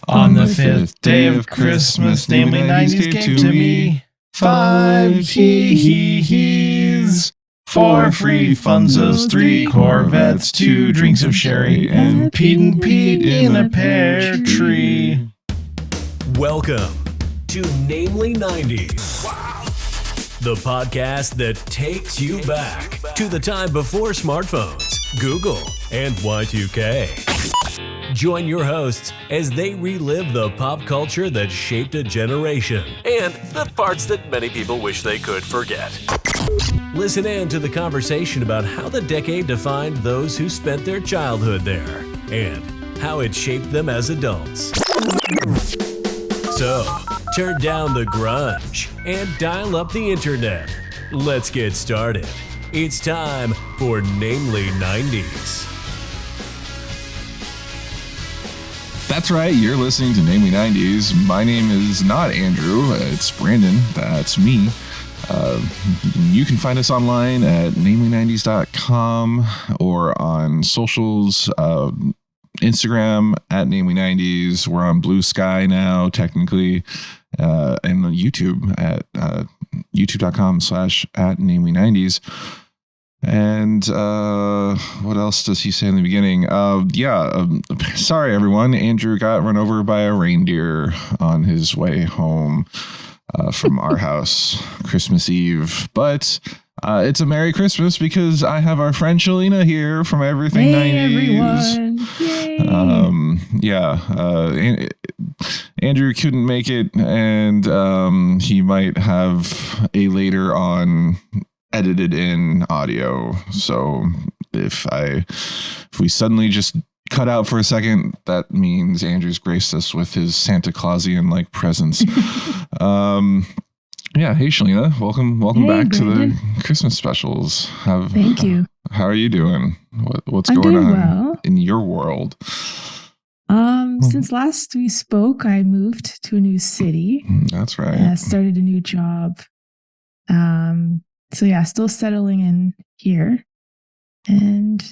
On the fifth day of Christmas, namely 90s came to me. 5 hee-hee-hees, 4 free funzos, 3 Corvettes, 2 drinks of sherry, and Pete in a pear tree. Welcome to Namely 90s, the podcast that takes you back to the time before smartphones, Google, and Y2K. Join your hosts as they relive the pop culture that shaped a generation and the parts that many people wish they could forget. Listen in to the conversation about how the decade defined those who spent their childhood there and how it shaped them as adults. So, turn down the grunge and dial up the internet. Let's get started. It's time for Namely 90s. That's right, you're listening to Namely 90s. My name is not Andrew, it's Brandon, that's me. You can find us online at namely90s.com or on socials, Instagram at namely90s. We're on Bluesky now, technically, and on YouTube at youtube.com/@namely90s. And what else does he say in the beginning? Sorry, everyone. Andrew got run over by a reindeer on his way home from our house Christmas Eve. But it's a Merry Christmas because I have our friend Shaleena here from Everything 90s. Everyone. Yay. Andrew couldn't make it, and he might have a later on edited in audio. So if we suddenly just cut out for a second, that means Andrew's graced us with his Santa Clausian like presence. Hey Shaleena, welcome back Brandon. to the Christmas specials. Thank you. How are you doing? What's I'm going doing on well. in your world? Since last we spoke, I moved to a new city. That's right. Started a new job. Still settling in here. And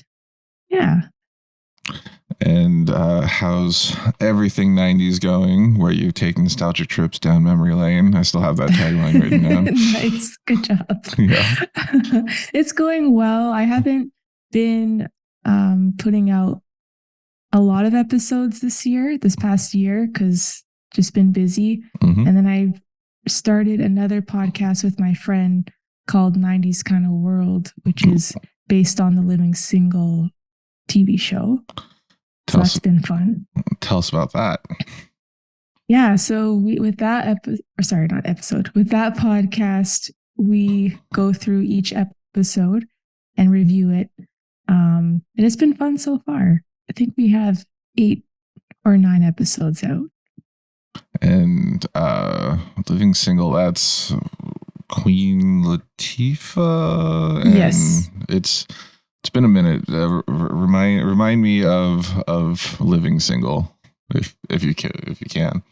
And how's Everything 90s going, where you take nostalgic trips down memory lane? I still have that tagline written down. Nice. Good job. Yeah. It's going well. I haven't been putting out a lot of episodes this past year, because just been busy. Mm-hmm. And then I started another podcast with my friend called 90s Kind of World, which is based on the Living Single TV show. So that's been fun. Tell us about that. Yeah, so with that podcast, we go through each episode and review it. And it's been fun so far. I think we have 8 or 9 episodes out. And Living Single, that's Queen Latifah. And yes. It's been a minute. Remind me of Living Single, if you can.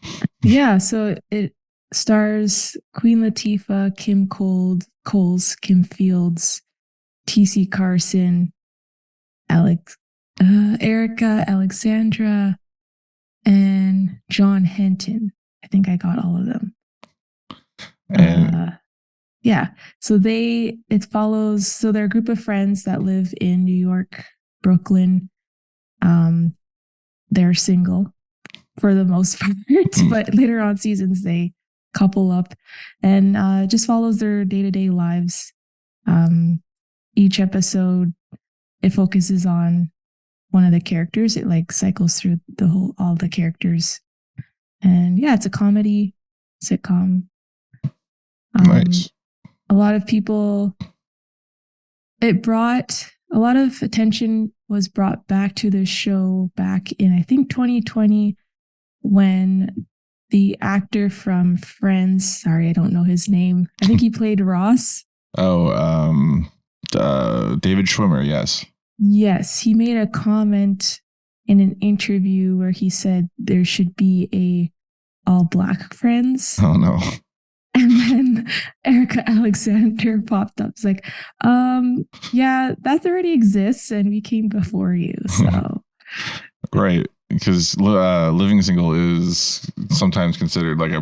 Yeah, so it stars Queen Latifah, Kim Coles, Kim Fields, T.C. Carson, Erica Alexandra, and John Henton. I think I got all of them. And so it follows. So they're a group of friends that live in New York, Brooklyn. They're single for the most part, but later on seasons they couple up, and just follows their day-to-day lives. Each episode, it focuses on one of the characters. It like cycles through all the characters, and it's a comedy sitcom. Nice. A lot of people, a lot of attention was brought back to this show back in, I think, 2020, when the actor from Friends, sorry, I don't know his name. I think he played Ross. David Schwimmer, yes. Yes, he made a comment in an interview where he said there should be a all black Friends. Oh no. And then Erica Alexander popped up. It's like, that already exists and we came before you. So Right. because Living Single is sometimes considered like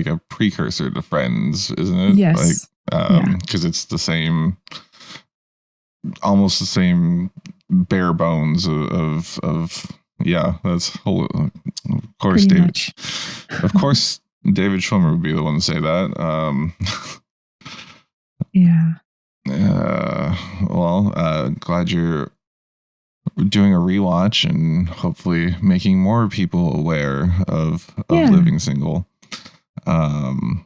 a precursor to Friends, isn't it? Yes. Because it's the same, almost the same bare bones of yeah. That's whole. Of course, Pretty David. much. Of course, David Schwimmer would be the one to say that. Yeah. Glad you're doing a rewatch and hopefully making more people aware of Living Single. And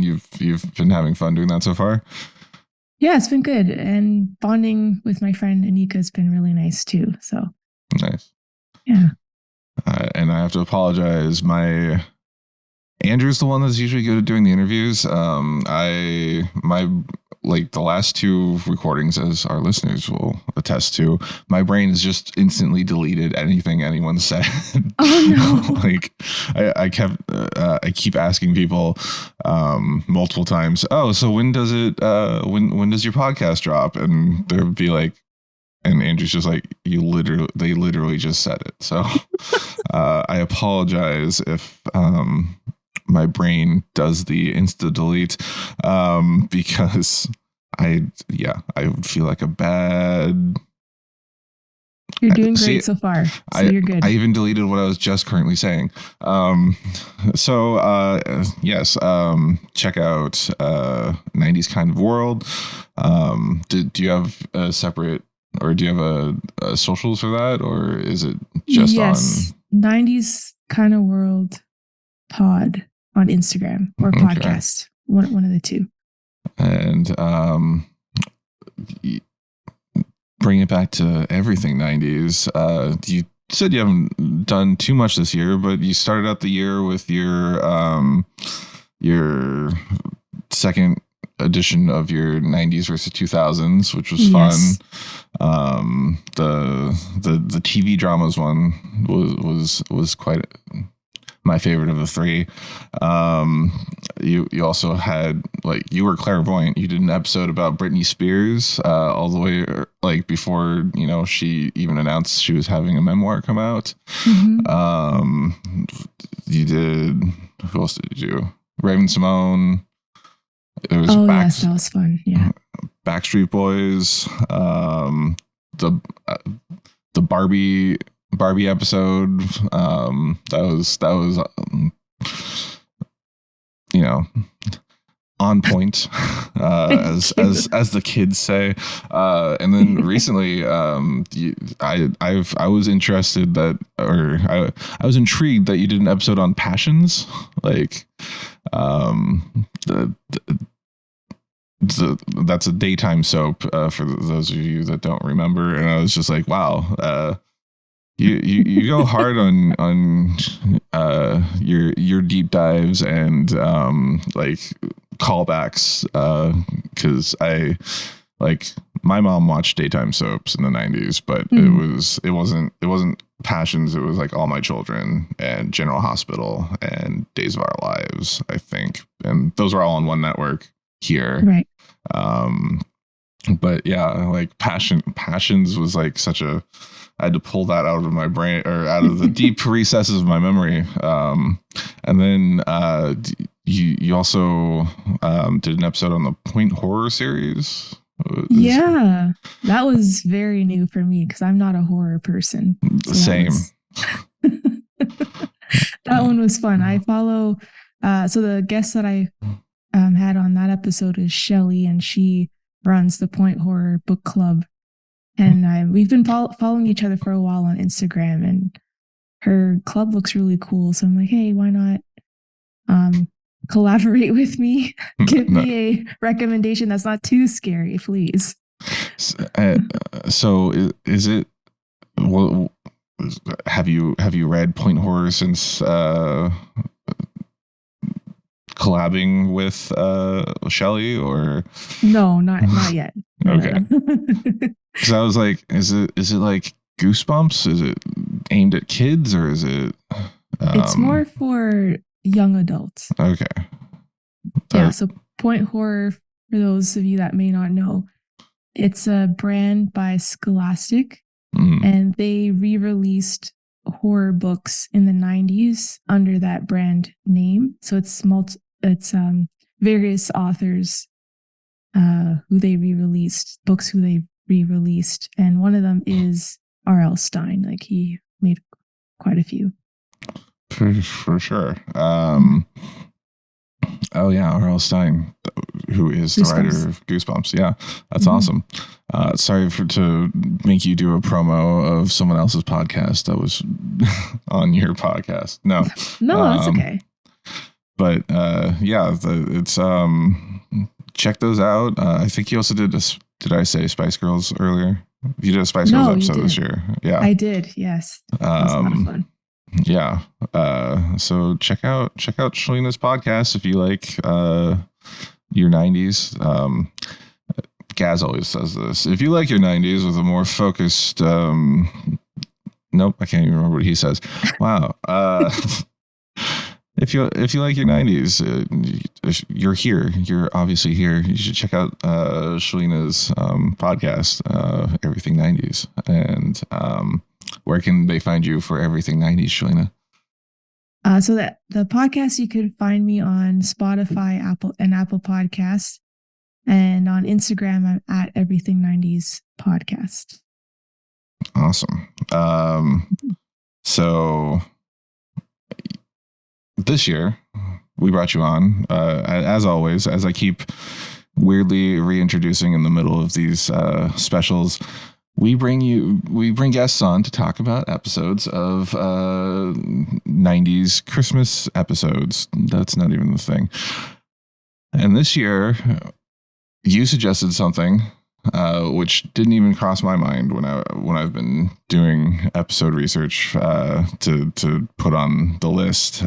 you've been having fun doing that so far? Yeah, it's been good. And bonding with my friend Anika has been really nice too. So nice. Yeah. And I have to apologize. Andrew's the one that's usually good at doing the interviews. The last two recordings, as our listeners will attest to, my brain has just instantly deleted anything anyone said. Oh no! I keep asking people multiple times. Oh, so when does it? When does your podcast drop? And they'll be like, and Andrew's just like, they literally just said it. So I apologize if my brain does the insta delete because I would feel like a bad. You're doing great so far. So you're good. I even deleted what I was just currently saying. Yes. Check out 90s Kind of World. Do you have a separate, or do you have a socials for that, or is it just on 90s Kind of World pod on Instagram or podcast? One of the two. And bring it back to everything 90s. You said you haven't done too much this year, but you started out the year with your second edition of your 90s versus 2000s, which was fun. The TV dramas one was quite my favorite of the three. You also had, like, you were clairvoyant. You did an episode about Britney Spears all the way before she even announced she was having a memoir come out. You did, who else did you do? Raven Simone. It was yes, that was fun. Yeah. Backstreet Boys. The Barbie episode. That was on point, as the kids say. And then recently, I was interested that, or I was intrigued that you did an episode on Passions, that's a daytime soap, for those of you that don't remember. And I was just like, wow, you go hard on your deep dives and callbacks, because my mom watched daytime soaps in the 90s, but it wasn't Passions. It was like All My Children and General Hospital and Days of Our Lives, I think, and those were all on one network here, right? But yeah, Passions was such a, I had to pull that out of my brain, or out of the deep recesses of my memory. And then you also did an episode on the Point horror series. Yeah, that was very new for me because I'm not a horror person. So Same. That one was fun. I follow. So the guest that I had on that episode is Shelly, and she runs the Point Horror Book Club. And we've been following each other for a while on Instagram, and her club looks really cool. So I'm like, hey, why not collaborate with me? Give me a recommendation that's not too scary, please. So is it? Well, have you read Point Horror since collabing with Shelley, or no, not yet. Okay. Because I was like, is it like Goosebumps? Is it aimed at kids, or is it? It's more for young adults. Okay. Yeah. So Point Horror, for those of you that may not know, It's a brand by Scholastic, Mm. and they re-released horror books in the 90s under that brand name. So it's various authors who they re-released, books who they re-released, and one of them is R.L. Stine. Like, he made quite a few. For sure. Oh yeah, R.L. Stine, who is the writer of Goosebumps. Yeah, that's awesome. Sorry to make you do a promo of someone else's podcast that was on your podcast. No, that's okay. But yeah, it's check those out. I think you also did did I say Spice Girls earlier? You did a Spice Girls episode this year. Yeah, I did. Yes, that was a lot of fun. Yeah. So check out Shaleena's podcast if you like your 90s. Gaz always says this. If you like your 90s with a more focused nope, I can't even remember what he says. Wow. If you like your 90s, you're here. You're obviously here. You should check out Shaleena's podcast, Everything 90s. And where can they find you for Everything 90s, Shaleena? So that the podcast, you could find me on Spotify, Apple Podcasts, and on Instagram, I'm at Everything 90s Podcast. Awesome. So this year we brought you on, as always, as I keep weirdly reintroducing in the middle of these specials. We bring guests on to talk about episodes of 90s Christmas episodes. That's not even the thing. And this year, you suggested something which didn't even cross my mind when I've been doing episode research to put on the list.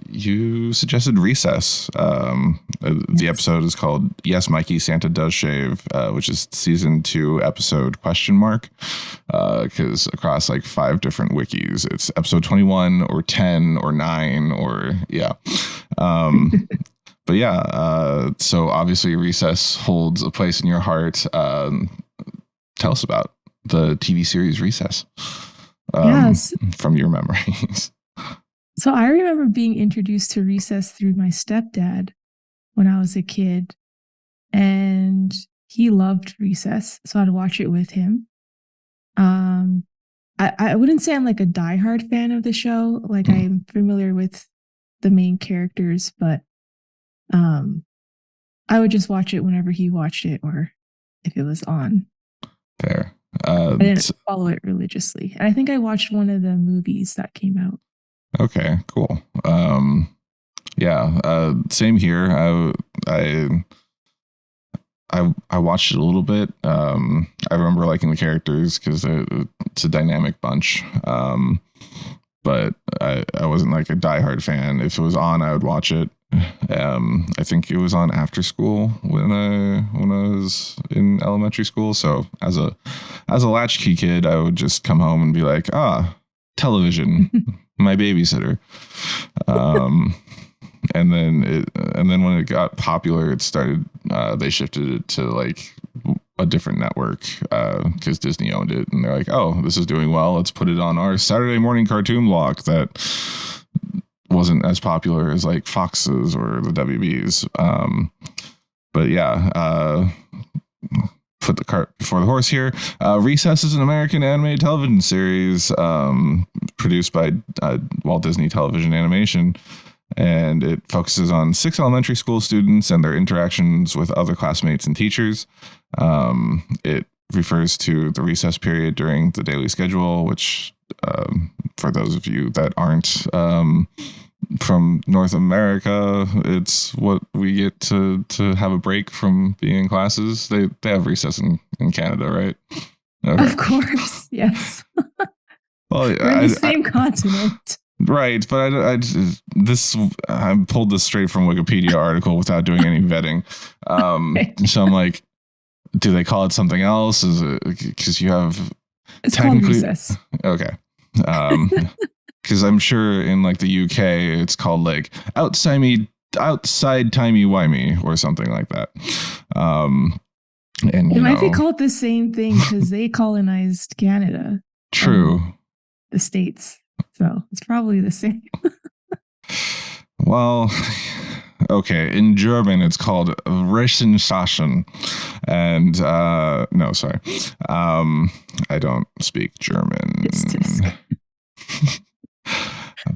You suggested Recess. The episode is called "Yes, Mikey, Santa Does Shave," which is season 2 episode ? Because across like 5 different wikis, it's episode 21 or 10 or 9 or yeah. But yeah, so obviously Recess holds a place in your heart. Tell us about the TV series Recess from your memories. So I remember being introduced to Recess through my stepdad when I was a kid, and he loved Recess, so I'd watch it with him. I wouldn't say I'm like a diehard fan of the show. Like I'm familiar with the main characters, but I would just watch it whenever he watched it or if it was on. Fair. I didn't follow it religiously. And I think I watched one of the movies that came out. Okay, cool. Yeah, same here. I watched it a little bit. I remember liking the characters because it's a dynamic bunch. But I wasn't like a diehard fan. If it was on, I would watch it. I think it was on after school when I was in elementary school. So as a latchkey kid, I would just come home and be like, television, my babysitter. And then when it got popular, it started. They shifted it to like a different network because Disney owned it, and they're like, "Oh, this is doing well. Let's put it on our Saturday morning cartoon block." That wasn't as popular as like Fox's or the WB's. But yeah, put the cart before the horse here. Recess is an American animated television series produced by Walt Disney Television Animation. And it focuses on 6 elementary school students and their interactions with other classmates and teachers. It refers to the recess period during the daily schedule, which for those of you that aren't from North America, it's what we get to have a break from being in classes. They have recess in Canada, right? Okay. Of course, yes. Well, we're in the same continent. Right, but I pulled this straight from Wikipedia article without doing any vetting. So I'm like, do they call it something else? Is it because you have it's called recess? Okay, because I'm sure in like the UK it's called like outside timey wimey or something like that. And It might be called the same thing because they colonized Canada. True. The States. So it's probably the same. Well, okay. In German, it's called Rechensachen. And no, sorry. I don't speak German.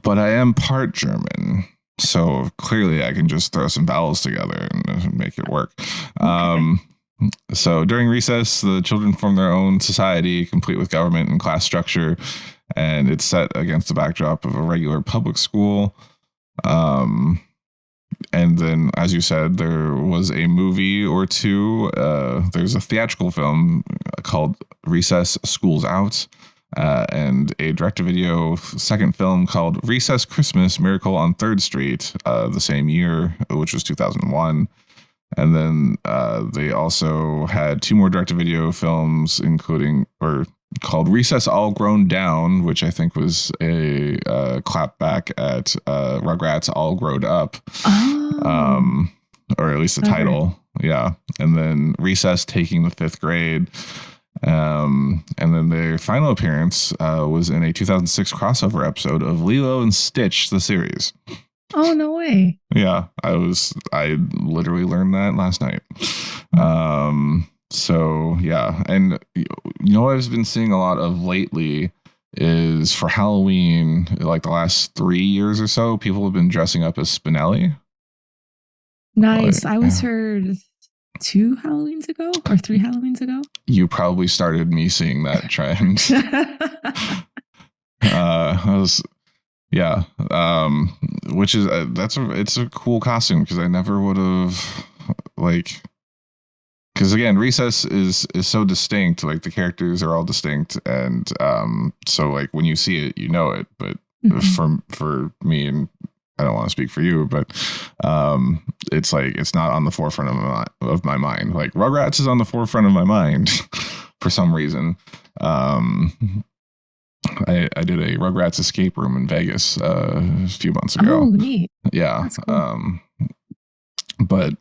But I am part German. So clearly I can just throw some vowels together and make it work. Okay. So during recess, the children form their own society, complete with government and class structure. And it's set against the backdrop of a regular public school. And then, as you said, there was a movie or two. There's a theatrical film called Recess School's Out, and a direct-to-video second film called Recess Christmas Miracle on 3rd Street the same year, which was 2001. And then they also had two more direct-to-video films, including called Recess All Grown Down, which I think was a clap back at Rugrats All Growed Up, or at least the title. Yeah. And then Recess Taking the 5th Grade. And then their final appearance was in a 2006 crossover episode of Lilo and Stitch, the series. Oh, no way. Yeah, I literally learned that last night. So yeah, and you know what I've been seeing a lot of lately is for Halloween, like the last 3 years or so, people have been dressing up as Spinelli. Nice. I was heard 2 Halloweens ago or 3 Halloweens ago. You probably started me seeing that trend. Which is it's a cool costume because I never would have because again, Recess is so distinct. Like the characters are all distinct, and so like when you see it, you know it. But for me, and I don't want to speak for you, but it's like it's not on the forefront of my mind. Like Rugrats is on the forefront of my mind for some reason. I did a Rugrats escape room in Vegas a few months ago. Oh, neat. Yeah. Cool. But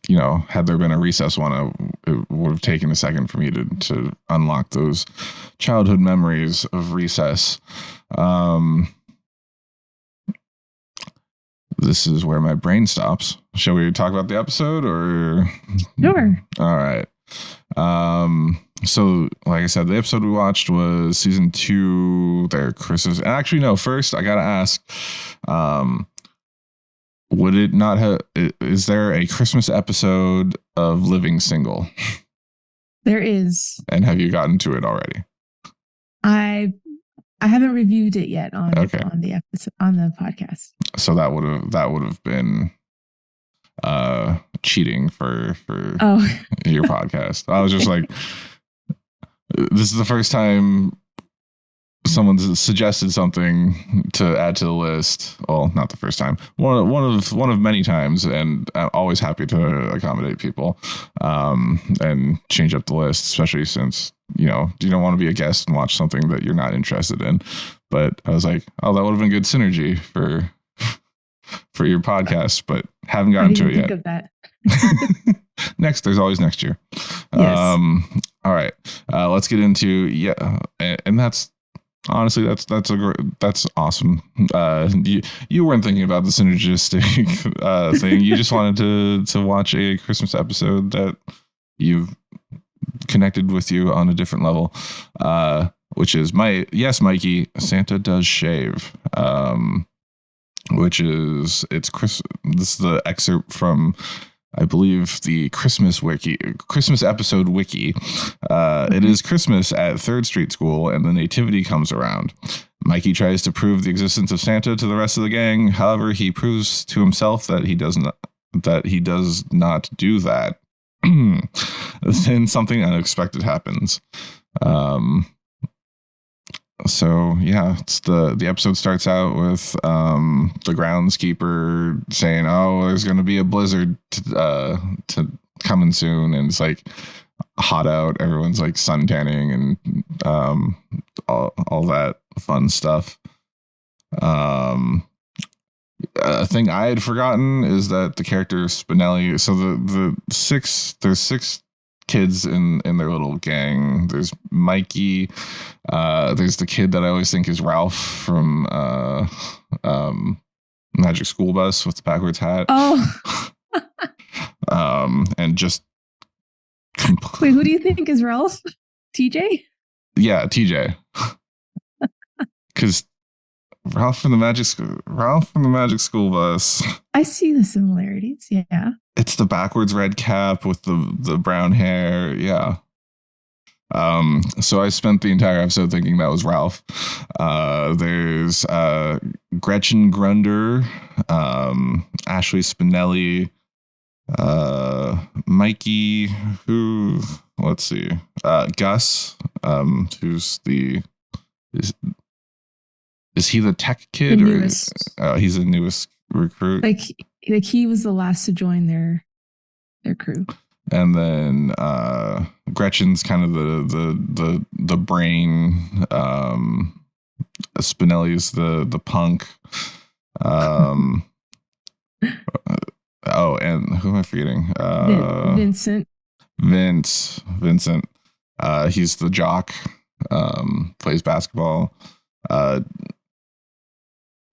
you know, had there been a Recess one, it would have taken a second for me to unlock those childhood memories of Recess. This is where my brain stops. Shall we talk about the episode or? Sure. All right. So like I said, the episode we watched was season 2, their Christmas. Actually, no, first I got to ask, would it not have, is there a Christmas episode of Living Single? There is. And have you gotten to it already? I haven't reviewed it yet on the episode, on the podcast. So that would have been cheating for your podcast. I was just like, this is the first time someone's suggested something to add to the list. Well, not the first time. One of many times, and I'm always happy to accommodate people and change up the list, especially since you don't want to be a guest and watch something that you're not interested in. But I was like, oh, that would have been good synergy for your podcast, but haven't gotten to it yet. Think of that. There's always next year. Yes. All right. Let's get into and that's honestly that's awesome. You weren't thinking about the synergistic thing. You just wanted to watch a Christmas episode that you've connected with you on a different level, which is Mikey, Santa Does Shave. Which is this is the excerpt from, I believe, the Christmas episode wiki. It is Christmas at 3rd Street School, and the nativity comes around. Mikey tries to prove the existence of Santa to the rest of the gang. However, he proves to himself that he does not do that. Then something unexpected happens. So yeah, it's the episode starts out with the groundskeeper saying, "Oh, there's going to be a blizzard to coming soon," and it's like hot out. Everyone's like sun tanning and all that fun stuff. A thing I had forgotten is that the character Spinelli. So there's 6 kids in their little gang. There's Mikey. There's the kid that I always think is Ralph from Magic School Bus with the backwards hat. Oh. And just Wait, who do you think is Ralph? TJ? Yeah, TJ. Because Ralph from the Magic School Bus. I see the similarities. Yeah. It's the backwards red cap with the brown hair. Yeah. So I spent the entire episode thinking that was Ralph. There's Gretchen Grunder, Ashley Spinelli, Mikey, who, let's see, Gus, who's is he the tech kid, or he's the newest recruit? Like he was the last to join their crew. And then Gretchen's kind of the brain. Spinelli's the punk. And who am I forgetting? Vincent. Vincent. He's the jock. Plays basketball.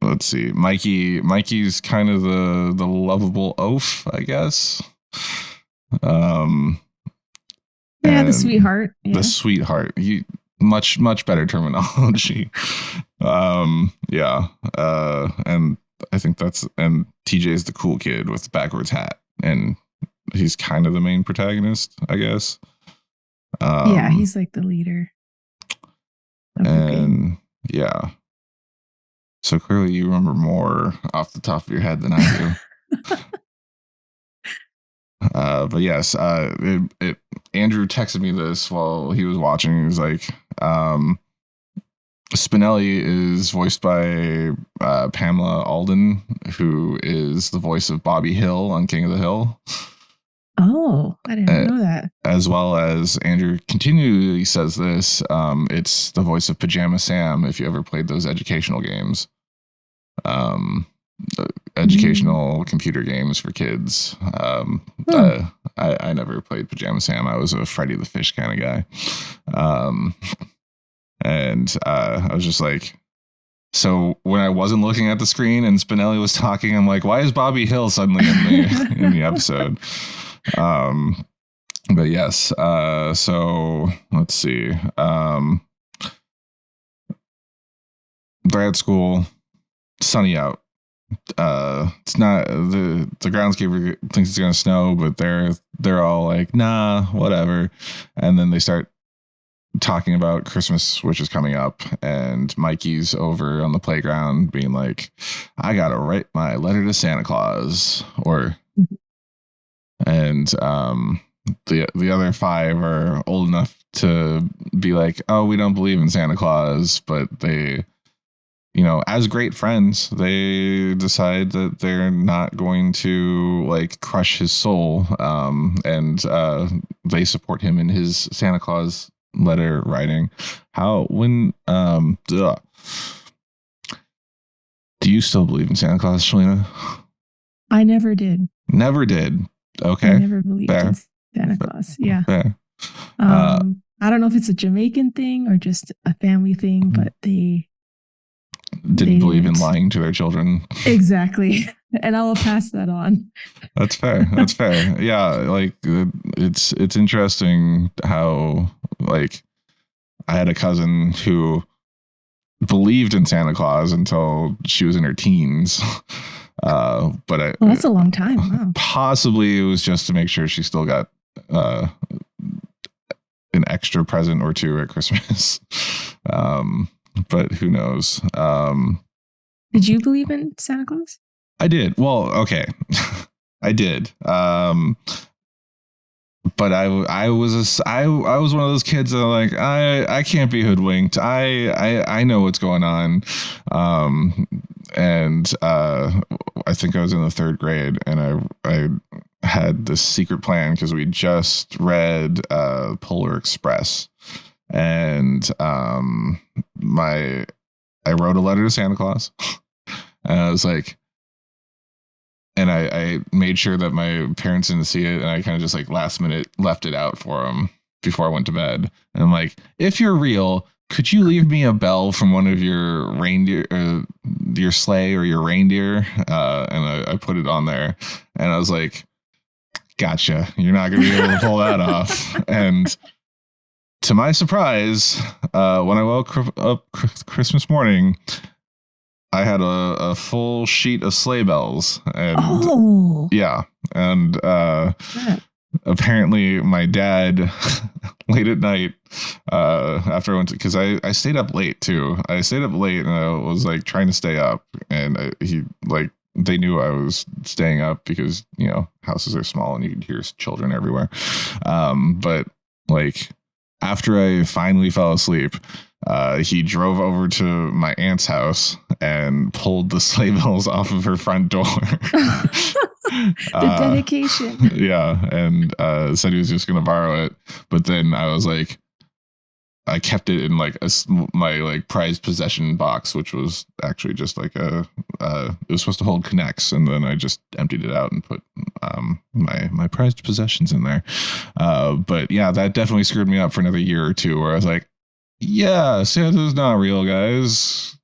Let's see. Mikey's kind of the lovable oaf, I guess. The sweetheart. Yeah. The sweetheart. Much better terminology. And I think and TJ's the cool kid with the backwards hat, and he's kind of the main protagonist, I guess. He's like the leader. And yeah. So clearly you remember more off the top of your head than I do. But yes, Andrew texted me this while he was watching. He was like, Spinelli is voiced by Pamela Alden, who is the voice of Bobby Hill on King of the Hill. Oh, I didn't know that. As well as Andrew continually says this, it's the voice of Pajama Sam, if you ever played those educational games. Educational computer games for kids. I never played Pajama Sam. I was a Freddy the Fish kind of guy. And I was just like, so when I wasn't looking at the screen and Spinelli was talking, I'm like, why is Bobby Hill suddenly in the episode? But yes, so let's see. They're at school, sunny out. It's not the groundskeeper thinks it's gonna snow, but they're all like, nah, whatever. And then they start talking about Christmas, which is coming up, and Mikey's over on the playground being like, I gotta write my letter to Santa Claus, and the other five are old enough to be like, oh, we don't believe in Santa Claus, but they, as great friends, they decide that they're not going to like crush his soul, and they support him in his Santa Claus letter writing. Do you still believe in Santa Claus, Shaleena? I never did. Never did. Okay. I never believed in Santa Claus. Yeah. Fair. I don't know if it's a Jamaican thing or just a family thing, but they didn't believe in lying to their children. Exactly. And I will pass that on. That's fair. That's fair. Yeah. Like it's interesting how, like, I had a cousin who believed in Santa Claus until she was in her teens. But that's a long time. Wow. Possibly it was just to make sure she still got an extra present or two at Christmas. But who knows? Did you believe in Santa Claus? I did. Well, okay. I did. But I was one of those kids that like, I can't be hoodwinked. I know what's going on. And I think I was in the third grade, and I had this secret plan because we just read Polar Express, and I wrote a letter to Santa Claus, and I was like, and I made sure that my parents didn't see it, and I kind of just like last minute left it out for them before I went to bed. And I'm like, if you're real, could you leave me a bell from one of your reindeer, your sleigh or your reindeer? And I put it on there, and I was like, gotcha. You're not going to be able to pull that off. And to my surprise, when I woke up Christmas morning, I had a full sheet of sleigh bells. And yeah. And apparently my dad late at night, after I went to, because I stayed up late too. I stayed up late and I was like trying to stay up, and they knew I was staying up because, you know, houses are small and you could hear children everywhere. But like after I finally fell asleep, he drove over to my aunt's house and pulled the sleigh bells off of her front door. The dedication. Yeah. And said he was just going to borrow it. But then I was like, I kept it in like my like prized possession box, which was actually just like it was supposed to hold connects, and then I just emptied it out and put my prized possessions in there. But yeah, that definitely screwed me up for another year or two, where I was like, yeah, Santa's not real, guys,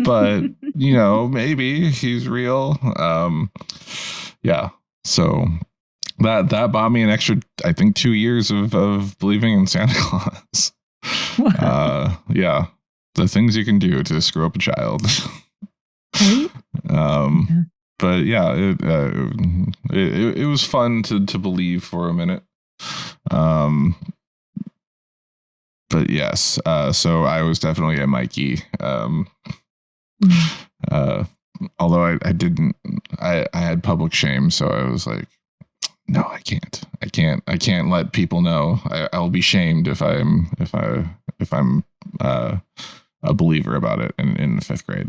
but you know, maybe he's real. Yeah, so that bought me an extra, I think, 2 years of believing in Santa Claus. Yeah, the things you can do to screw up a child. Right? But yeah, it was fun to believe for a minute. But yes, so I was definitely a Mikey. Although I had public shame, so I was like, no, I can't let people know. I'll be shamed if I'm a believer about it in the 5th grade.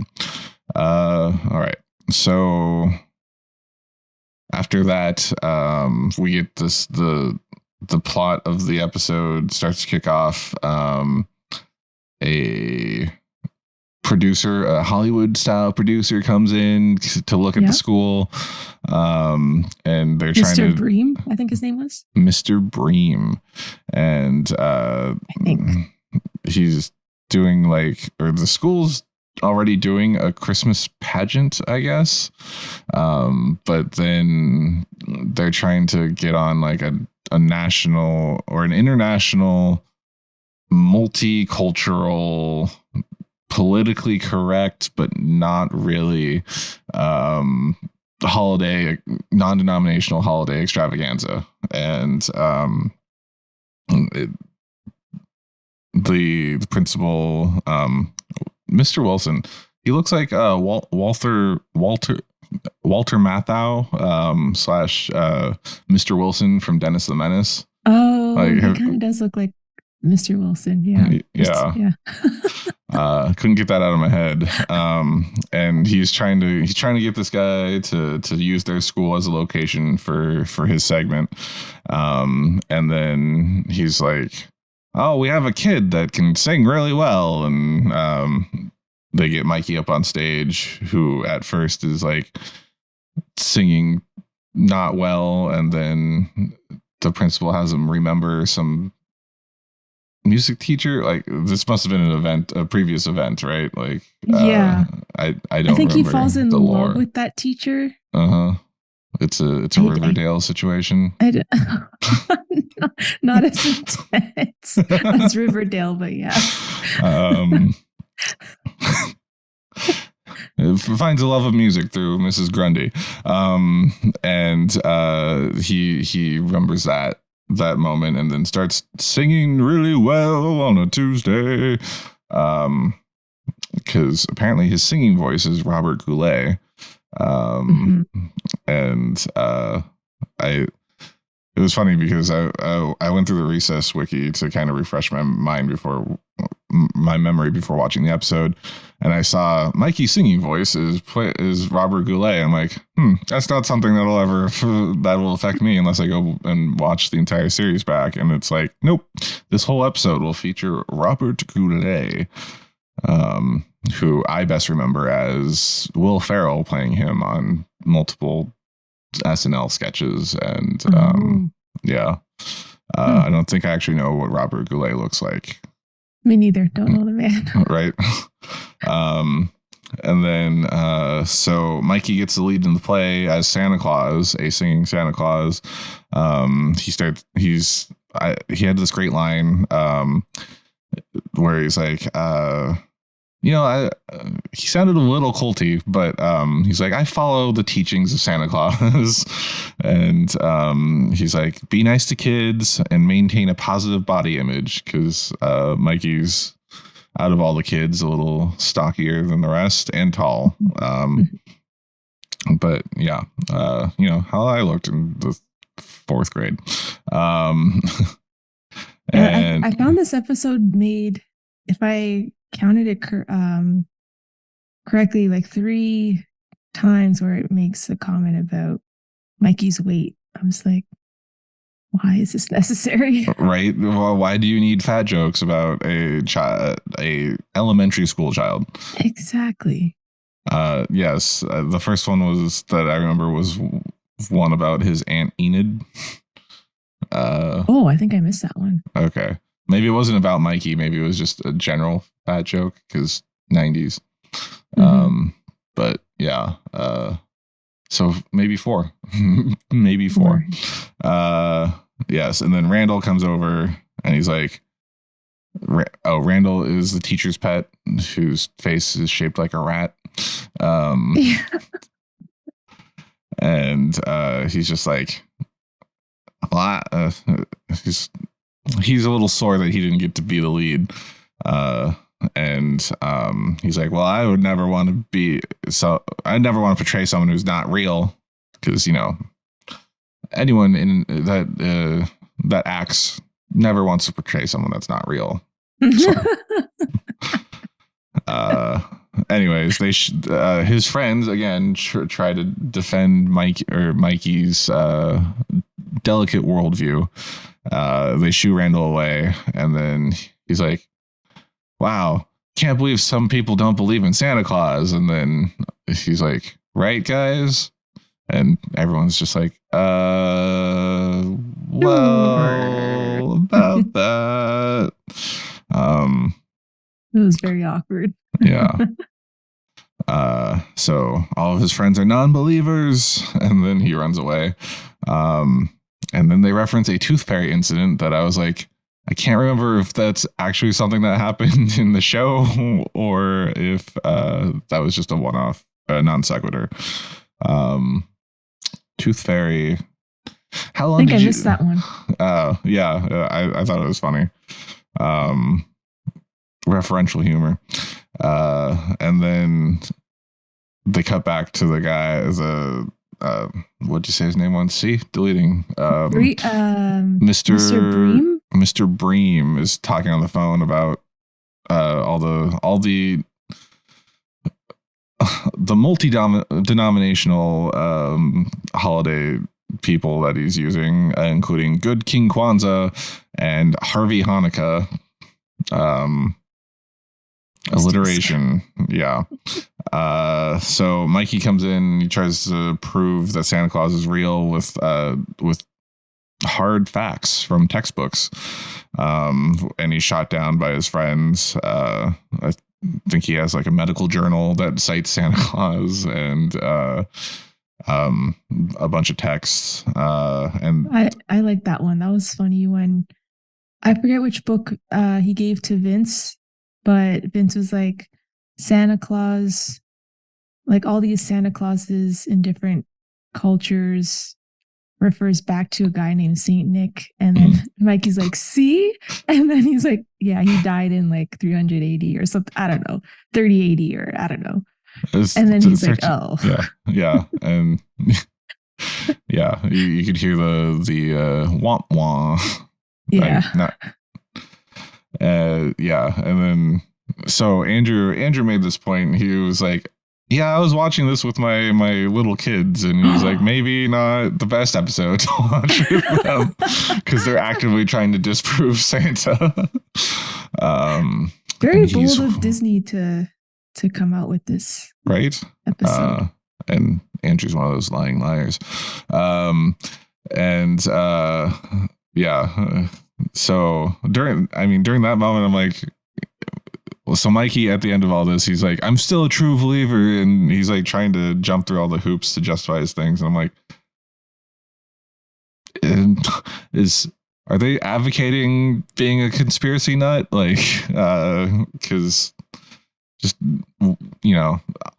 All right. So after that, we get the plot of the episode starts to kick off. A producer, a Hollywood style producer, comes in to look at the school. And they're trying to... Mr. Bream, I think his name was. Mr. Bream. And I think he's doing or the school's already doing a Christmas pageant, I guess. But then they're trying to get on like a national or an international multicultural, politically correct, but not really, holiday, non-denominational holiday extravaganza. And the principal, Mr. Wilson, he looks like Walter Matthau / Mr. Wilson from Dennis the Menace. Oh, he kind of does look like Mr. Wilson. Yeah. Yeah. Couldn't get that out of my head. And he's trying to get this guy to use their school as a location for his segment. And then he's like, oh, we have a kid that can sing really well. And they get Mikey up on stage, who at first is like singing not well. And then the principal has him remember some music teacher. Like, this must have been a previous event, right? Like, yeah. I don't. I think he falls in love with that teacher. It's a Riverdale situation. Not as intense as Riverdale, but yeah. Finds a love of music through Mrs. Grundy, and he remembers that moment, and then starts singing really well on a Tuesday, because apparently his singing voice is Robert Goulet. And it was funny because I went through the Recess wiki to kind of refresh my memory before watching the episode, and I saw Mikey's singing voice is Robert Goulet. I'm like, that's not something that will affect me unless I go and watch the entire series back. And it's like, nope, this whole episode will feature Robert Goulet, who I best remember as Will Ferrell playing him on multiple SNL sketches, and Oh. yeah. I don't think I actually know what Robert Goulet looks like. Me neither. Don't know the man. Right. And then so Mikey gets the lead in the play as Santa Claus, a singing Santa Claus. He had this great line where he's like, he sounded a little culty, but he's like, I follow the teachings of Santa Claus. And he's like, be nice to kids and maintain a positive body image, because Mikey's, out of all the kids, a little stockier than the rest and tall. But yeah, how I looked in the 4th grade. And I found this episode made, if I counted it correctly, like 3 times where it makes a comment about Mikey's weight. I was like, why is this necessary? Right. Well, why do you need fat jokes about a elementary school child? Exactly. Yes. The first one was that I remember was one about his Aunt Enid. I think I missed that one. Okay. Maybe it wasn't about Mikey. Maybe it was just a general fat joke, because 90s. But yeah. So maybe 4. Maybe 4. Yes. And then Randall comes over and he's like, Randall is the teacher's pet whose face is shaped like a rat. And he's just like, he's a little sore that he didn't get to be the lead. And he's like, well, I would never want to portray someone who's not real, because anyone in that acts never wants to portray someone that's not real. So, anyways, his friends again try to defend Mikey's delicate worldview. They shoo Randall away, and then he's like, wow, can't believe some people don't believe in Santa Claus. And then he's like, right, guys? And everyone's just like, well, about that. It was very awkward. Yeah. So all of his friends are non-believers, and then he runs away. And then they reference a tooth fairy incident that I was like, I can't remember if that's actually something that happened in the show or if that was just a one-off, non sequitur. Tooth fairy. How long? I think I missed that one. Yeah, I thought it was funny. Referential humor. And then they cut back to the guy as a what'd you say his name was? See, deleting. Mr. Bream. Mr. Bream is talking on the phone about all the multi-denominational holiday people that he's using, including Good King Kwanzaa and Harvey Hanukkah. Alliteration. Yeah. So Mikey comes in, he tries to prove that Santa Claus is real with hard facts from textbooks. And he's shot down by his friends. I think he has like a medical journal that cites Santa Claus and a bunch of texts. And I like that one. That was funny when I forget which book he gave to Vince, but Vince was like, Santa Claus, like all these Santa Clauses in different cultures refers back to a guy named Saint Nick. And then Mikey's like, see? And then he's like, yeah, he died in like 380 or something. I don't know, 3080 or I don't know. And then he's like, oh. Yeah. And yeah, you could hear the womp womp. Yeah. Yeah. And then, so Andrew made this point. He was like, yeah, I was watching this with my little kids, and he was like, maybe not the best episode to watch with them because they're actively trying to disprove Santa. Very bold of Disney to come out with this right episode. And Andrew's one of those lying liars. So during that moment, I'm like, well, so Mikey at the end of all this, he's like, I'm still a true believer, and he's like trying to jump through all the hoops to justify his things, and I'm like, are they advocating being a conspiracy nut? Like, because just,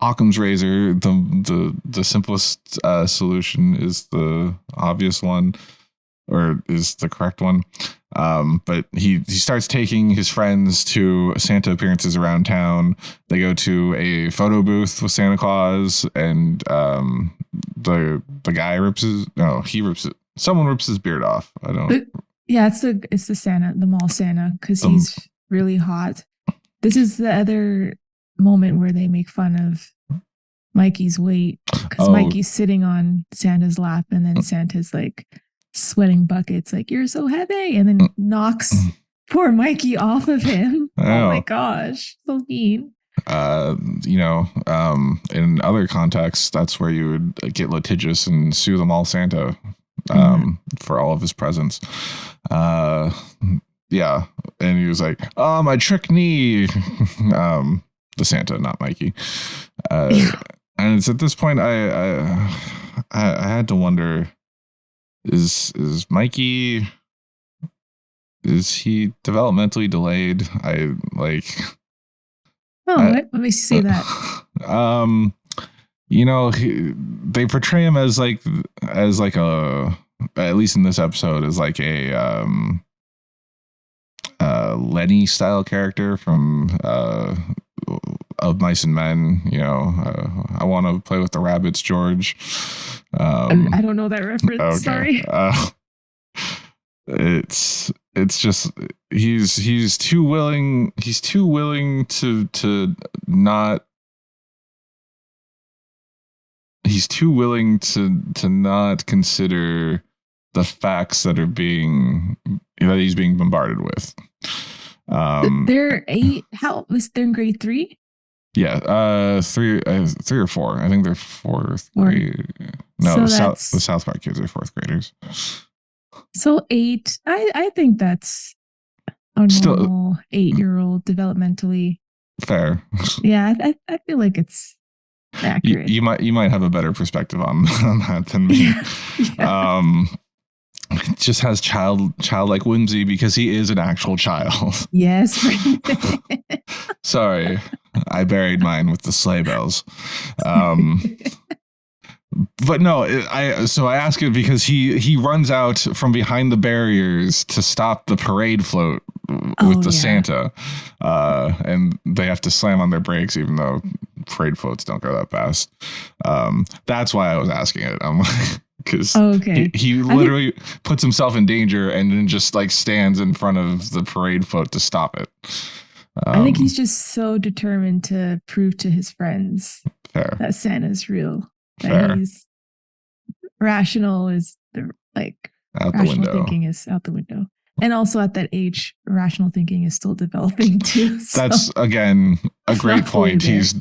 Occam's razor, the simplest solution is the obvious one, or is the correct one. But he starts taking his friends to Santa appearances around town. They go to a photo booth with Santa Claus, and the guy someone rips his beard off. I don't. Yeah, it's the Santa, the mall Santa, because he's really hot. This is the other moment where they make fun of Mikey's weight, because Mikey's sitting on Santa's lap, and then Santa's like sweating buckets, like, you're so heavy, and then knocks poor Mikey off of him. Oh my gosh, so mean. In other contexts, that's where you would get litigious and sue the mall Santa for all of his presents. Yeah, and he was like, "Oh, my trick knee." The Santa, not Mikey. And it's at this point I had to wonder: is Mikey? Is he developmentally delayed? Let me see that. They portray him as like a, at least in this episode, as like a Lenny style character from Of Mice and Men. I want to play with the rabbits, George. I don't know that reference. Okay. Sorry. It's just he's too willing to not. He's too willing to not consider the facts that he's being bombarded with. They're 8. How was they're in grade 3? Yeah, 3 or 4. I think they're 4th grade. No, the South Park kids are 4th graders. So 8. I think that's a normal 8-year-old developmentally. Fair. Yeah, I feel like it's accurate. You might have a better perspective on that than me. Yeah. Just has childlike whimsy because he is an actual child. Yes. Sorry, I buried mine with the sleigh bells. But no, I ask it because he runs out from behind the barriers to stop the parade float with the Santa, and they have to slam on their brakes, even though parade floats don't go that fast. That's why I was asking it. I'm like, because he literally puts himself in danger and then just like stands in front of the parade float to stop it. I think he's just so determined to prove to his friends that Santa's real. That he's rational is rational thinking is out the window. And also at that age, rational thinking is still developing too. So. That's again a great point. He's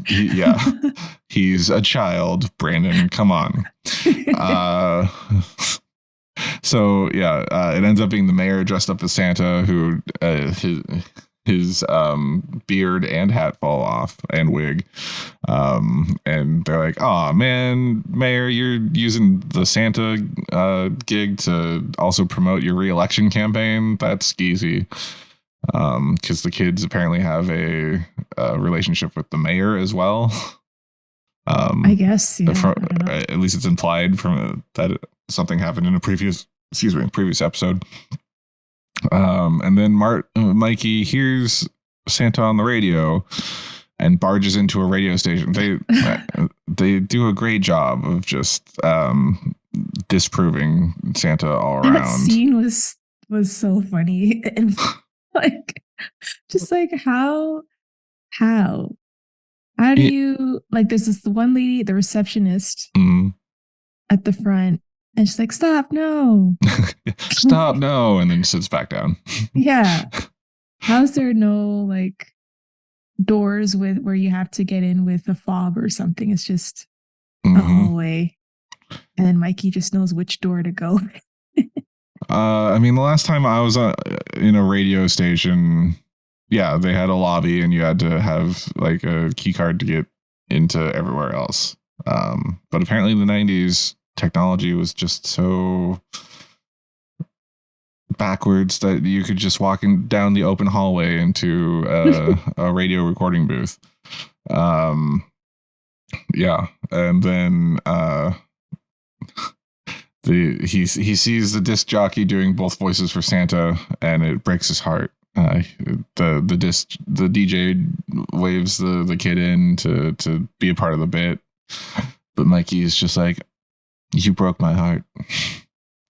a child, Brandon. Come on. It ends up being the mayor dressed up as Santa, who his beard and hat fall off, and wig, and they're like, "Oh man, Mayor, you're using the Santa gig to also promote your re-election campaign. That's skeezy." Because the kids apparently have a relationship with the mayor as well. I guess, at least it's implied from that something happened in a previous episode. And then Mikey hears Santa on the radio and barges into a radio station. They do a great job of just disproving Santa all around. That scene was so funny, and how do you there's this one lady, the receptionist at the front. And she's like, "Stop, no." Stop, no. And then sits back down. Yeah. How's there no doors where you have to get in with a fob or something? It's just hallway, and then Mikey just knows which door to go. I mean, the last time I was in a radio station, yeah, they had a lobby and you had to have like a key card to get into everywhere else. But apparently in the 90s, technology was just so backwards that you could just walk down the open hallway into a radio recording booth. Yeah, and then he sees the disc jockey doing both voices for Santa, and it breaks his heart. The DJ waves the kid in to be a part of the bit, but Mikey is just like, "You broke my heart."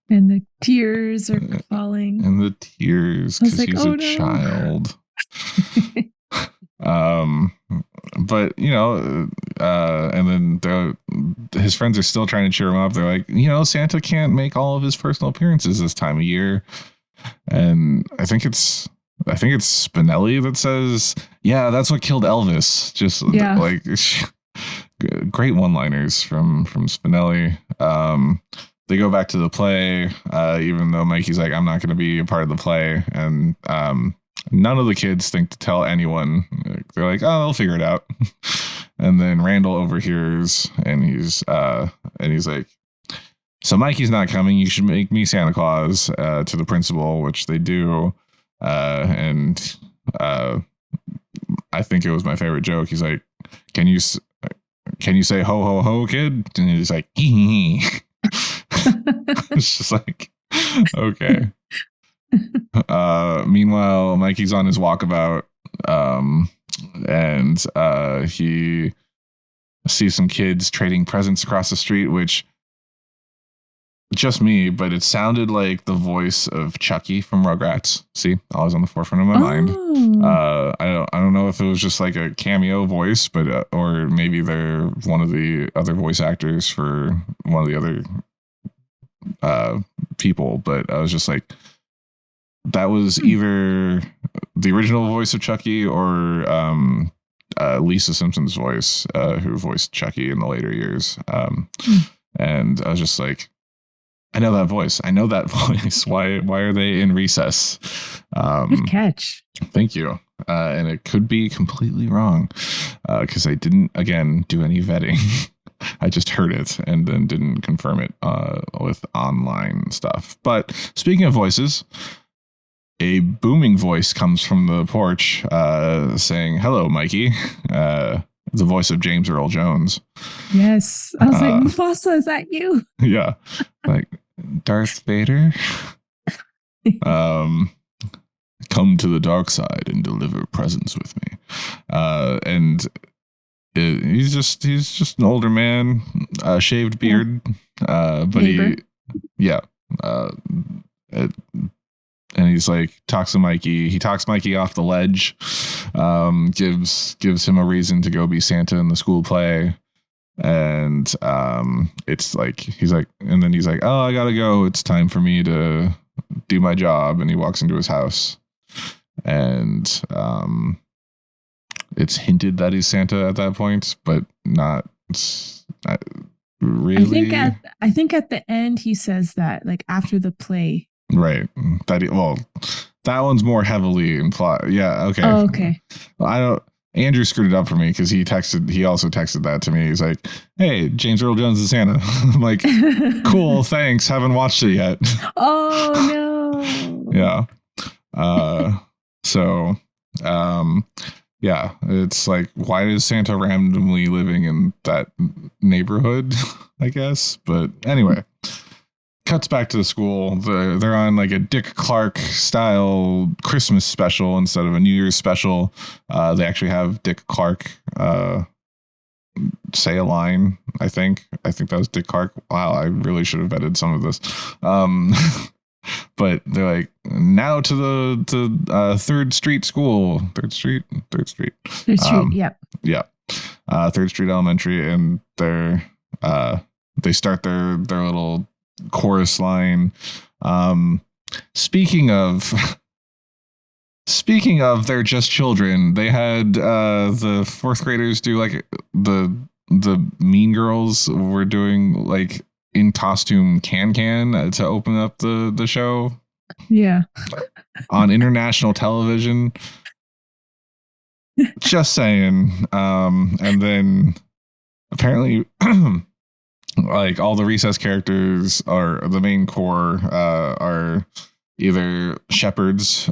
And the tears are falling. And the tears, because like, he's a child. But you know, and then his friends are still trying to cheer him up. They're like, you know, Santa can't make all of his personal appearances this time of year. And I think it's Spinelli that says, yeah, that's what killed Elvis. Just like great one-liners from Spinelli. They go back to the play, even though Mikey's like, I'm not going to be a part of the play. And none of the kids think to tell anyone. They're like, oh, they'll figure it out. And then Randall overhears, and he's like, so Mikey's not coming. You should make me Santa Claus, to the principal, which they do. And I think it was my favorite joke. He's like, can you say ho, ho, ho, kid? And he's like, hee. It's just like, okay. Meanwhile, Mikey's on his walkabout, and he sees some kids trading presents across the street, which just me, but it sounded like the voice of Chucky from Rugrats. See, always on the forefront of my mind. I don't know if it was just like a cameo voice, but or maybe they're one of the other voice actors for one of the other people, but I was just like, that was either the original voice of Chucky or Lisa Simpson's voice, who voiced Chucky in the later years. And I was just like, I know that voice. Why are they in recess? Good catch. Thank you. And it could be completely wrong, because I didn't, again, do any vetting. I just heard it and then didn't confirm it with online stuff. But speaking of voices, a booming voice comes from the porch saying, hello, Mikey. The voice of James Earl Jones. Yes. I was like, Mufasa, is that you? Yeah. Like, Darth Vader. Come to the dark side and deliver presents with me. And he's just an older man, shaved beard, but Neighbor. And he's like, talks to Mikey. He talks Mikey off the ledge, gives him a reason to go be Santa in the school play. And it's like, he's like, oh, I gotta go. It's time for me to do my job. And he walks into his house, and it's hinted that he's Santa at that point, but not really. I think at the end he says that, like after the play. Right. That one's more heavily implied. Yeah. Okay. Oh, okay. Well, Andrew screwed it up for me because he also texted that to me. He's like, hey, James Earl Jones is Santa. I'm like, cool, thanks. Haven't watched it yet. Oh no. Yeah. Yeah, it's like, why is Santa randomly living in that neighborhood, I guess? But anyway, cuts back to the school. They're on like a Dick Clark style Christmas special instead of a New Year's special. They actually have Dick Clark say a line. I think that was Dick Clark. Wow, I really should have vetted some of this. But they're like, now to the Third Street School. Third Street. Yep. Yeah. Third Street Elementary, and they start their little chorus line. Speaking of they're just children, they had the fourth graders do like the the Mean Girls were doing like in costume can to open up the show. Yeah. On international television. Just saying. And then apparently like all the Recess characters are the main core are either shepherds.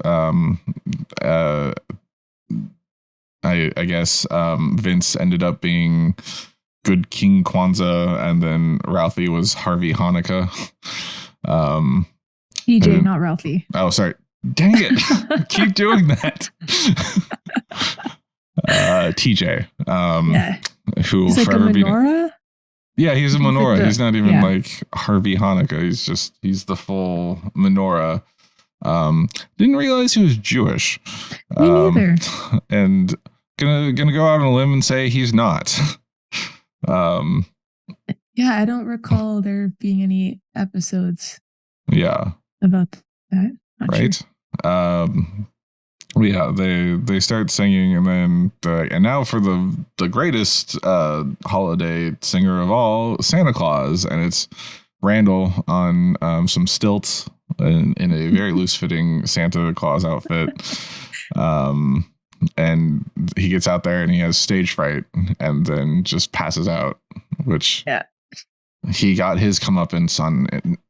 I guess Vince ended up being good King Kwanzaa, and then Ralphie was Harvey Hanukkah. TJ, not Ralphie. Oh, sorry. Dang it. Keep doing that. TJ. Yeah. Who will He's like a forever be. menorah? Yeah, he's a menorah. Like He's not even like Harvey Hanukkah. He's the full menorah. Didn't realize he was Jewish. Me neither. And gonna go out on a limb and say he's not. Yeah, I don't recall there being any episodes. Yeah. About that. Not Right. Sure. Yeah, they start singing, and then and now for the greatest holiday singer of all, Santa Claus, and it's Randall on some stilts in a very loose fitting Santa Claus outfit. And he gets out there and he has stage fright and then just passes out, which he got his comeuppance on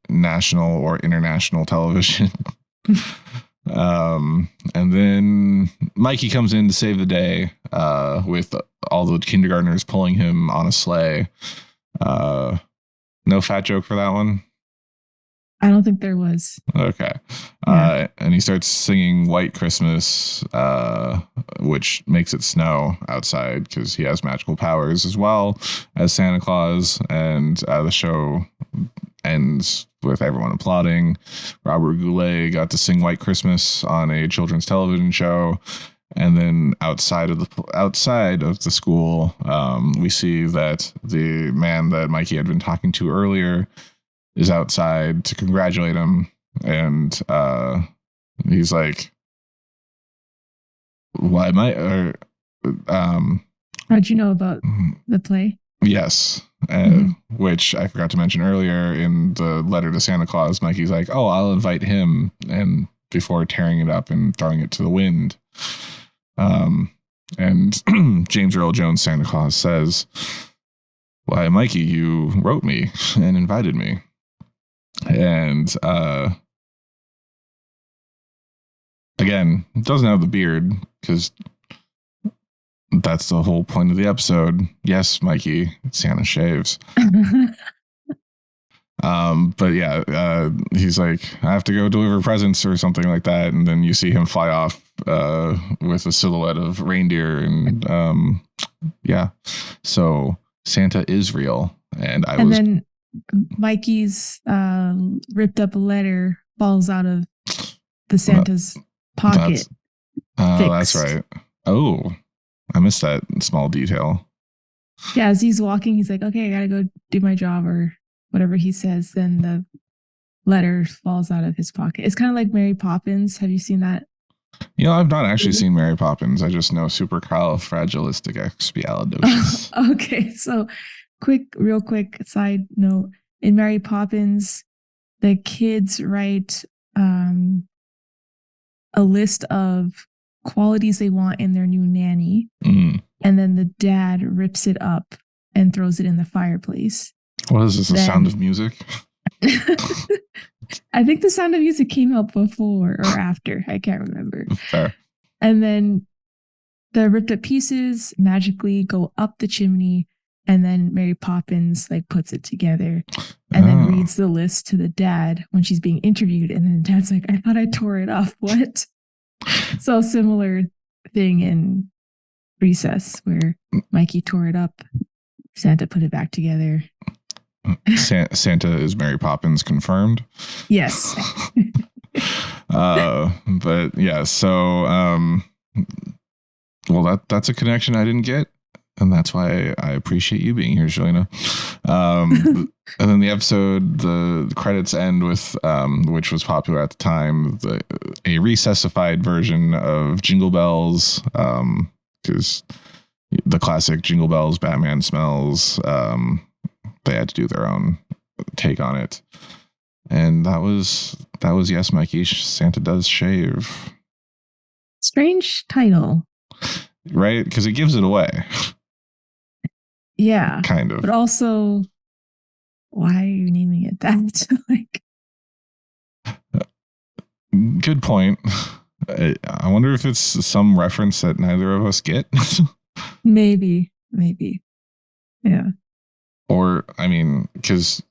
national or international television. And then Mikey comes in to save the day with all the kindergartners pulling him on a sleigh. No fat joke for that one? I don't think there was. Okay. And he starts singing White Christmas, which makes it snow outside because he has magical powers as well as Santa Claus. And the show ends with everyone applauding. Robert Goulet got to sing White Christmas on a children's television show. And then outside of the school, we see that the man that Mikey had been talking to earlier is outside to congratulate him. And he's like, why am I? How'd you know about the play? Yes. Which I forgot to mention earlier in the letter to Santa Claus. Mikey's like, oh, I'll invite him. And before tearing it up and throwing it to the wind. And James Earl Jones, Santa Claus, says, why, Mikey, you wrote me and invited me. And again, doesn't have the beard because that's the whole point of the episode. Yes, Mikey, Santa shaves. But yeah, he's like, I have to go deliver presents or something like that. And then you see him fly off with a silhouette of reindeer. And yeah, so Santa is real. And then Mikey's ripped up letter falls out of the Santa's pocket. That's right. Oh, I missed that small detail. Yeah, as he's walking, he's like, okay, I gotta go do my job or whatever he says. Then the letter falls out of his pocket. It's kind of like Mary Poppins. Have you seen that? You know, I've not actually seen Mary Poppins. I just know supercalifragilisticexpialidocious. Okay, so real quick side note. In Mary Poppins, the kids write a list of qualities they want in their new nanny. And then the dad rips it up and throws it in the fireplace. What is this, The Sound of Music? I think The Sound of Music came out before or after. I can't remember. Fair. And then the ripped up pieces magically go up the chimney. And then Mary Poppins puts it together and then reads the list to the dad when she's being interviewed. And then dad's like, I thought I tore it off. What? So similar thing in Recess where Mikey tore it up. Santa put it back together. Santa is Mary Poppins confirmed. Yes. But yeah, so well that's a connection I didn't get. And that's why I appreciate you being here, Shaleena. And then the episode, the credits end with, which was popular at the time, a recessified version of Jingle Bells, because the classic Jingle Bells, Batman Smells. They had to do their own take on it. And that was Yes, Mikey, Santa Does Shave. Strange title. Right? Because it gives it away. Yeah. Kind of. But also, why are you naming it that? Like, good point. I wonder if it's some reference that neither of us get. maybe. Yeah. Or, I mean, because,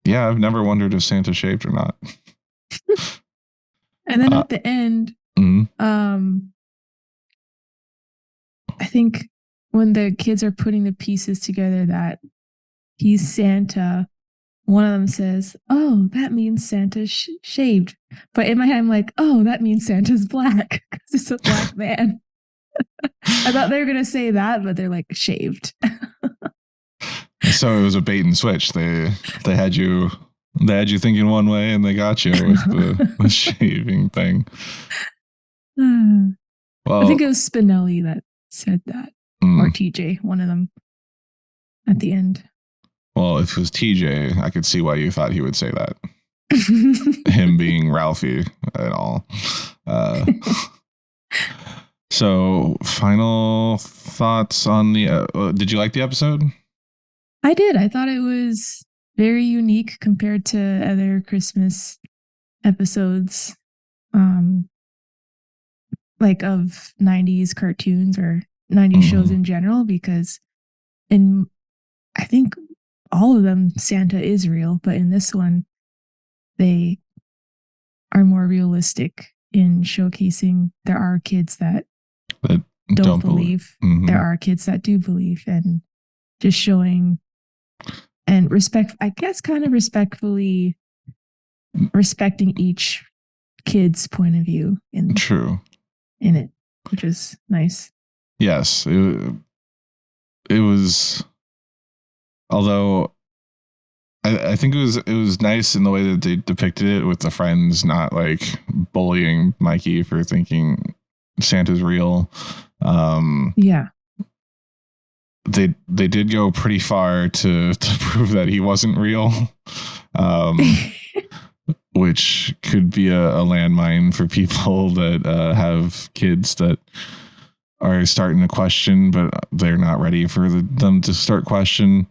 yeah, I've never wondered if Santa shaved or not. And then at the end, I think when the kids are putting the pieces together that he's Santa, one of them says, "Oh, that means Santa's shaved." But in my head, I'm like, "Oh, that means Santa's black because it's a black man." I thought they were gonna say that, but they're like shaved. So it was a bait and switch. They had you thinking one way, and they got you with the shaving thing. Well, I think it was Spinelli that said that, or TJ, one of them, at the end. Well, if it was TJ, I could see why you thought he would say that. Him being Ralphie and all. So, final thoughts on the... did you like the episode? I did. I thought it was very unique compared to other Christmas episodes, like of 90s cartoons or 90s shows in general, because I think all of them, Santa is real, but in this one, they are more realistic in showcasing there are kids that don't believe. Mm-hmm. There are kids that do believe, and just showing and kind of respectfully respecting each kid's point of view in it, which is nice. Yes, it was. Although I think it was nice in the way that they depicted it, with the friends not like bullying Mikey for thinking Santa's real. Yeah. They did go pretty far to prove that he wasn't real, which could be a landmine for people that have kids that are starting to question, but they're not ready for them to start question.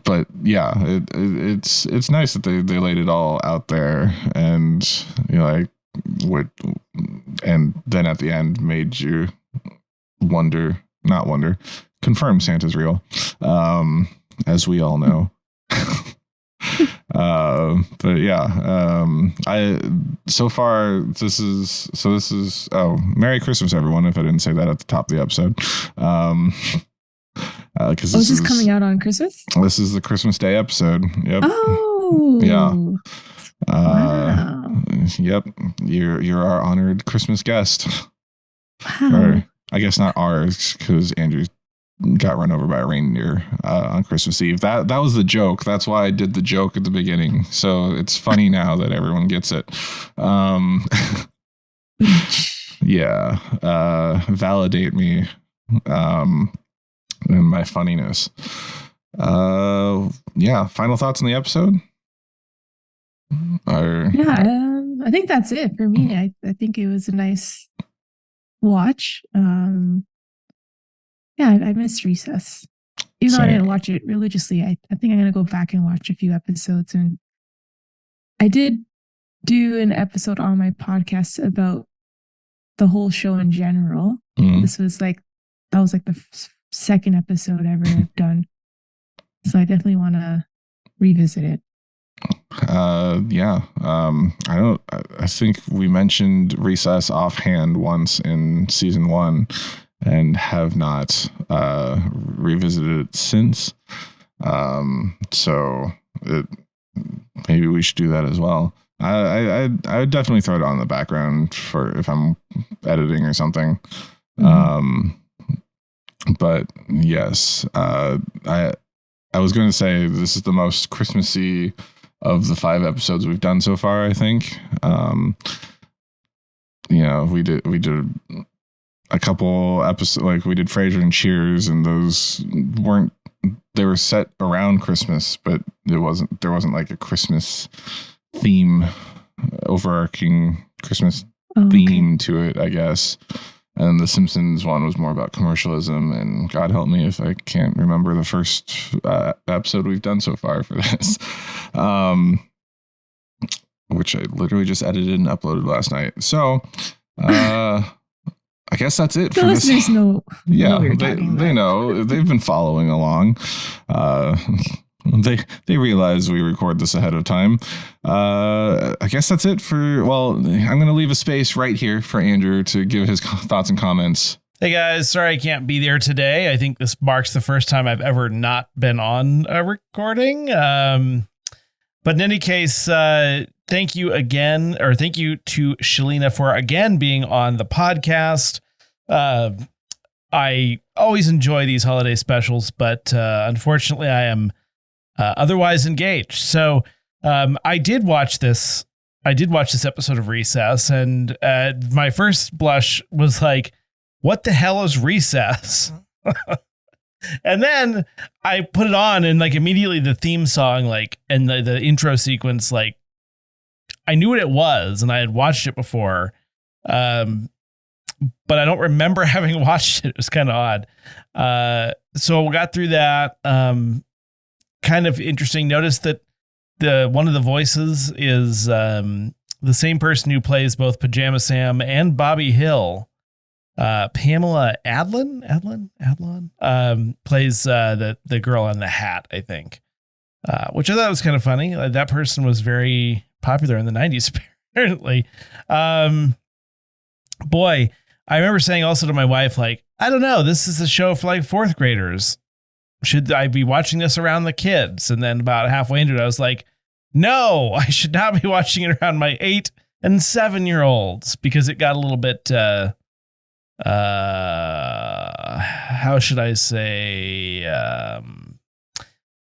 But yeah, it's nice that they laid it all out there, and and then at the end made you confirm Santa's real, as we all know. But yeah, so far this is Merry Christmas, everyone, if I didn't say that at the top of the episode. Because this is coming out on Christmas. This is the Christmas Day episode. Yep. Oh yeah. Wow. Yep. You're our honored Christmas guest. Wow. Or I guess not ours, because Andrew got run over by a reindeer on Christmas Eve. That was the joke. That's why I did the joke at the beginning. So it's funny now that everyone gets it. Yeah. Validate me. And my funniness. Yeah. Final thoughts on the episode? I think that's it for me. I think it was a nice watch. I missed Recess. Even though I didn't watch it religiously, I think I'm going to go back and watch a few episodes. And I did do an episode on my podcast about the whole show in general. That was like the second episode ever I've done. So I definitely want to revisit it. Yeah. I think we mentioned Recess offhand once in season 1 and have not revisited it since. So maybe we should do that as well. I would definitely throw it on in the background for if I'm editing or something. But yes, I was going to say this is the most Christmassy of the 5 episodes we've done so far, I think. we did a couple episodes, like we did Frasier and Cheers, and those they were set around Christmas, but there wasn't like a Christmas theme, overarching Christmas theme to it, I guess. And the Simpsons one was more about commercialism, and God help me if I can't remember the first episode we've done so far for this, which I literally just edited and uploaded last night. So I guess that's it. The listeners know. Yeah, they know. They've been following along. They realize we record this ahead of time. I guess that's it for. Well, I'm going to leave a space right here for Andrew to give his thoughts and comments. Hey guys, sorry I can't be there today. I think this marks the first time I've ever not been on a recording. But in any case, thank you again, or thank you to Shaleena for again being on the podcast. I always enjoy these holiday specials, but unfortunately I am otherwise engaged. So I did watch this episode of Recess, and my first blush was like, what the hell is Recess? And then I put it on, and like immediately the theme song, like, and the intro sequence, like I knew what it was and I had watched it before. But I don't remember having watched it. It was kind of odd. So we got through that. Kind of interesting. Notice that one of the voices is the same person who plays both Pajama Sam and Bobby Hill. Pamela Adlon plays the girl on the hat, I think, which I thought was kind of funny. That person was very popular in the 90s, apparently. Boy, I remember saying also to my wife, like, I don't know, this is a show for like fourth graders. Should I be watching this around the kids? And then about halfway into it, I was like, no, I should not be watching it around my 8 and 7-year-olds, because it got a little bit, how should I say,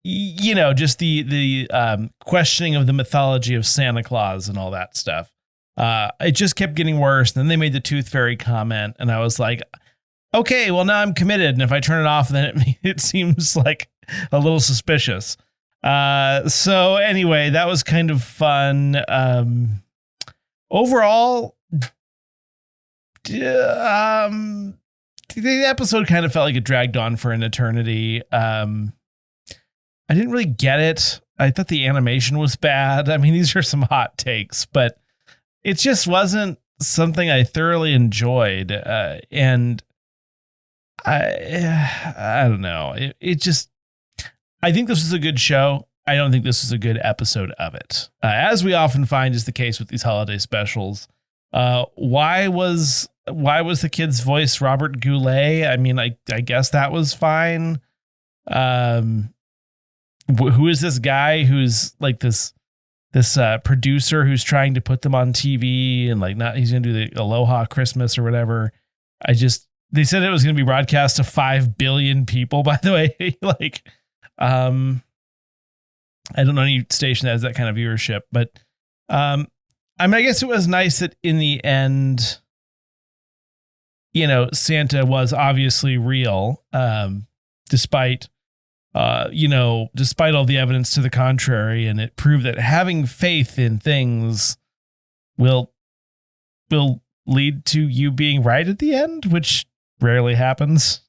just the questioning of the mythology of Santa Claus and all that stuff. It just kept getting worse. Then they made the Tooth Fairy comment, and I was like, okay, well, now I'm committed. And if I turn it off, then it seems like a little suspicious. So anyway, that was kind of fun. Overall, the episode kind of felt like it dragged on for an eternity. I didn't really get it. I thought the animation was bad. I mean, these are some hot takes, but it just wasn't something I thoroughly enjoyed. And I don't know. I think this was a good show. I don't think this was a good episode of it. As we often find is the case with these holiday specials. Why was the kid's voice Robert Goulet? I mean, I guess that was fine. Who is this guy who's like this producer who's trying to put them on TV, and like he's going to do the Aloha Christmas or whatever. They said it was going to be broadcast to 5 billion people, by the way. Like, I don't know any station that has that kind of viewership, but, I mean, I guess it was nice that in the end, Santa was obviously real, despite all the evidence to the contrary. And it proved that having faith in things will lead to you being right at the end, which rarely happens,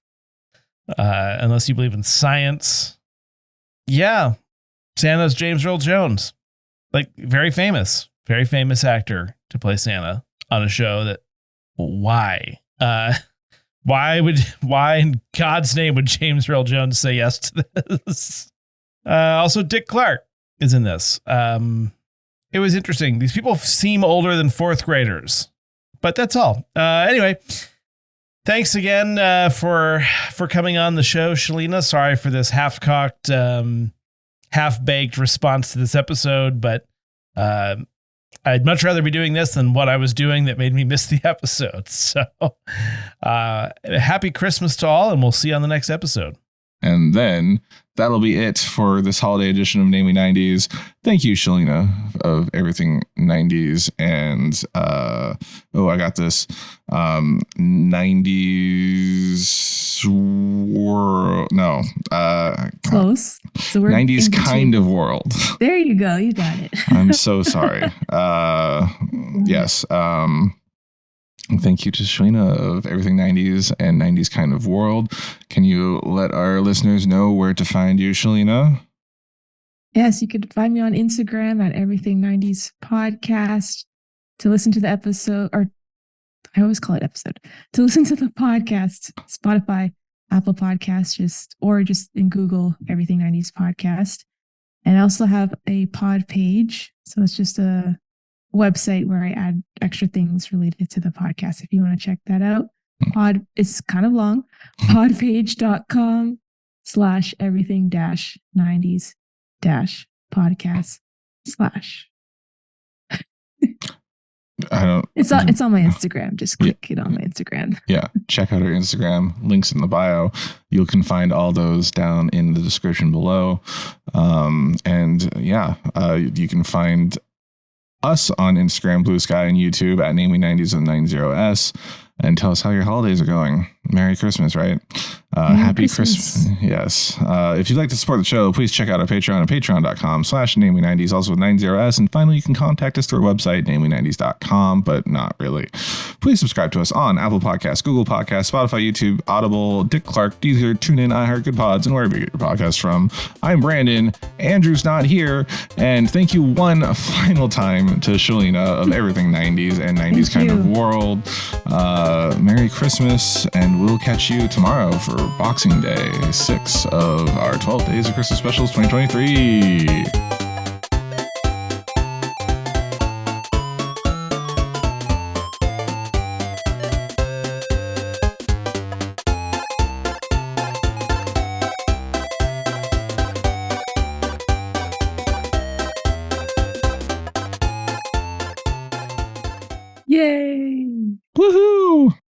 unless you believe in science. Yeah. Santa's James Earl Jones, like very famous actor to play Santa on a show that why in God's name would James Earl Jones say yes to this? Also Dick Clark is in this. It was interesting. These people seem older than fourth graders, but that's all. Anyway, thanks again for coming on the show, Shaleena. Sorry for this half-cocked, half-baked response to this episode, but I'd much rather be doing this than what I was doing that made me miss the episode. So happy Christmas to all, and we'll see you on the next episode. And then that'll be it for this holiday edition of Namely 90s. Thank you, Shaleena of Everything 90s. And, I got this 90s world. No. Close. So we're 90s kind of world. There you go. You got it. I'm so sorry. Yes. Thank you to Shaleena of Everything 90s and 90s kind of world. Can you let our listeners know where to find you, Shaleena? Yes, you could find me on Instagram at Everything 90s Podcast to listen to the episode, or I always call it episode, to listen to the podcast, Spotify, Apple Podcasts, just in Google, Everything 90s Podcast. And I also have a pod page. So it's just a website where I add extra things related to the podcast. If you want to check that out, it's kind of long, podpage.com/everything-90s-podcast/ It's on my Instagram. Just click it on my Instagram. Yeah. Check out our Instagram. Links in the bio. You can find all those down in the description below. You can find us on Instagram, Bluesky, and YouTube at Namely 90s and 90s. And tell us how your holidays are going. Merry Christmas, right? Happy Christmas. Yes. If you'd like to support the show, please check out our Patreon at patreon.com/namely90s, also with 90s. And finally, you can contact us through our website, namely90s.com, but not really. Please subscribe to us on Apple Podcasts, Google Podcasts, Spotify, YouTube, Audible, Dick Clark, Deezer, TuneIn, iHeart, Good Pods, and wherever you get your podcasts from. I'm Brandon. Andrew's not here. And thank you one final time to Shaleena of Everything 90s and 90s kind of world. Merry Christmas, and we'll catch you tomorrow for Boxing Day 6 of our 12 Days of Christmas Specials 2023.